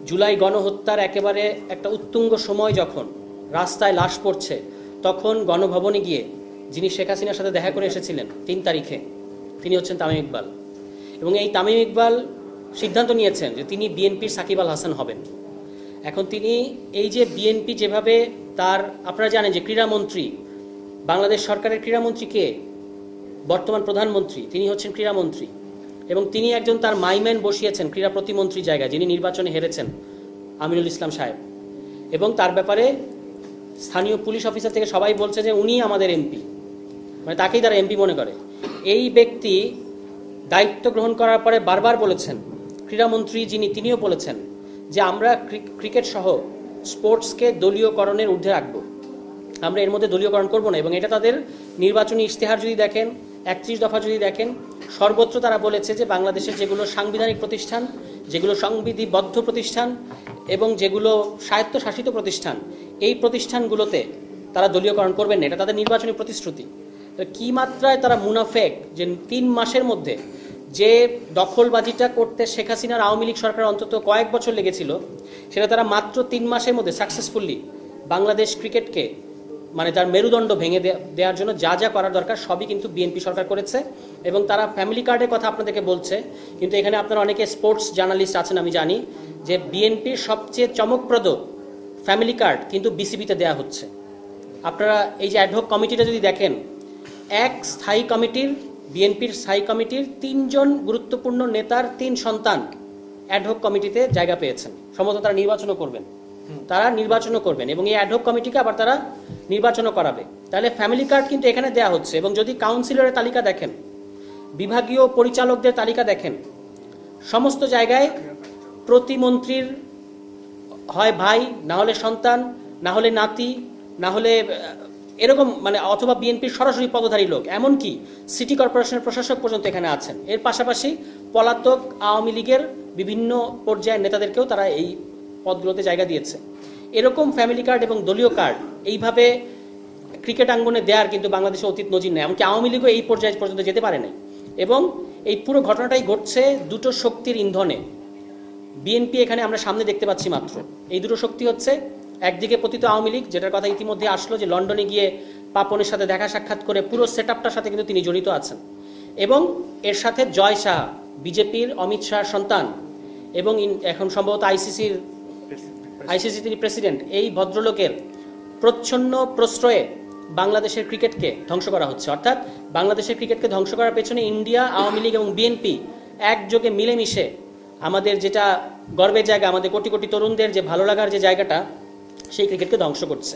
জুলাই গণহত্যার একেবারে একটা উত্তুঙ্গ সময় যখন রাস্তায় লাশ পড়ছে, তখন গণভবনে গিয়ে যিনি শেখ হাসিনার সাথে দেখা করে এসেছিলেন ৩ তারিখে, তিনি হচ্ছেন তামিম ইকবাল। এবং এই তামিম ইকবাল সিদ্ধান্ত নিয়েছেন যে তিনি বিএনপির সাকিব আল হাসান হবেন। এখন তিনি এই যে বিএনপি যেভাবে তার, আপনারা জানেন যে ক্রীড়ামন্ত্রী, বাংলাদেশ সরকারের ক্রীড়ামন্ত্রী কে? বর্তমান প্রধানমন্ত্রী, তিনি হচ্ছেন ক্রীড়ামন্ত্রী। এবং তিনি একজন তার মাইম্যান বসিয়েছেন ক্রীড়া প্রতিমন্ত্রীর জায়গায়, যিনি নির্বাচনে হেরেছেন, আমিনুল ইসলাম সাহেব। এবং তার ব্যাপারে স্থানীয় পুলিশ অফিসার থেকে সবাই বলছে যে উনি আমাদের এমপি, মানে তাকেই তারা এমপি মনে করে। এই ব্যক্তি দায়িত্ব গ্রহণ করার পরে বারবার বলেছেন, ক্রীড়ামন্ত্রী যিনি, তিনিও বলেছেন যে আমরা ক্রিকেট সহ স্পোর্টসকে দলীয়করণের ঊর্ধ্বে রাখবো, আমরা এর মধ্যে দলীয়করণ করব না। এবং এটা তাদের নির্বাচনী ইশতেহার যদি দেখেন, 31 দফা যদি দেখেন, সর্বত্র তারা বলেছে যে বাংলাদেশের যেগুলো সাংবিধানিক প্রতিষ্ঠান, যেগুলো সংবিধিবদ্ধ প্রতিষ্ঠান এবং যেগুলো স্বায়ত্তশাসিত প্রতিষ্ঠান, এই প্রতিষ্ঠানগুলোতে তারা দলীয়করণ করবেন না, এটা তাদের নির্বাচনী প্রতিশ্রুতি। তো কী মাত্রায় তারা মুনাফেক যে 3 মাসের মধ্যে যে দখলবাজিটা করতে শেখ হাসিনার আওয়ামী লীগ সরকার অন্তত কয়েক বছর লেগেছিল, সেটা তারা মাত্র 3 মাসের মধ্যে সাকসেসফুলি বাংলাদেশ ক্রিকেটকে, মানে তার মেরুদণ্ড ভেঙে দেওয়ার জন্য যা যা করার দরকার সবই কিন্তু বিএনপি সরকার করেছে। এবং তারা ফ্যামিলি কার্ডের কথা আপনাদেরকে বলছে, কিন্তু এখানে আপনারা অনেকে স্পোর্টস জার্নালিস্ট আছেন, আমি জানি যে বিএনপির সবচেয়ে চমকপ্রদ ফ্যামিলি কার্ড কিন্তু বিসিবিতে দেওয়া হচ্ছে। আপনারা এই যে অ্যাডহক কমিটিটা যদি দেখেন, এক স্থায়ী কমিটির, বিএনপির স্থায়ী কমিটির 3 জন গুরুত্বপূর্ণ নেতার 3 সন্তান অ্যাডহক কমিটিতে জায়গা পেয়েছেন। সম্ভবত তারা নির্বাচনও করবেন, এবং এই অ্যাডহক কমিটিকে আবার তারা নির্বাচনও করাবে। তাহলে ফ্যামিলি কার্ড কিন্তু এখানে দেয়া হচ্ছে। এবং যদি কাউন্সিলরের তালিকা দেখেন, বিভাগীয় পরিচালকদের তালিকা দেখেন, সমস্ত জায়গায় প্রতিমন্ত্রীর হয় ভাই, না হলে সন্তান, না হলে নাতি, না হলে এরকম, মানে অথবা বিএনপির সরাসরি পদধারী লোক, এমনকি সিটি কর্পোরেশনের প্রশাসক পর্যন্ত এখানে আছেন। এর পাশাপাশি পলাতক আওয়ামী লীগের বিভিন্ন পর্যায়ের নেতাদেরকেও তারা এই পদগুলোতে জায়গা দিয়েছে। এরকম ফ্যামিলি কার্ড এবং দলীয় কার্ড এইভাবে ক্রিকেট আঙ্গনে দেওয়ার কিন্তু বাংলাদেশে অতীত নজির নেই, এমনকি আওয়ামী লীগও এই পর্যায়ে পর্যন্ত যেতে পারে নাই। এবং এই পুরো ঘটনাটাই ঘটছে দুটো শক্তির ইন্ধনে। বিএনপি এখানে আমরা সামনে দেখতে পাচ্ছি মাত্র, এই দুটো শক্তি হচ্ছে একদিকে পতিত আওয়ামী লীগ, যেটার কথা ইতিমধ্যে আসলো যে লন্ডনে গিয়ে পাপনের সাথে দেখা সাক্ষাৎ করে পুরো সেটআপটার সাথে কিন্তু তিনি জড়িত আছেন। এবং এর সাথে জয় শাহ, বিজেপির অমিত শাহর সন্তান, এবং এখন সম্ভবত আইসিসি তিনি প্রেসিডেন্ট, এই ভদ্রলোকের প্রচ্ছন্ন প্রশ্রয়ে বাংলাদেশের ক্রিকেটকে ধ্বংস করা হচ্ছে। অর্থাৎ বাংলাদেশের ক্রিকেটকে ধ্বংস করার পেছনে ইন্ডিয়া, আওয়ামী লীগ এবং বিএনপি একযোগে মিলেমিশে আমাদের যেটা গর্বের জায়গা, আমাদের কোটি কোটি তরুণদের যে ভালো লাগার যে জায়গাটা, সেই ক্রিকেটকে ধ্বংস করছে।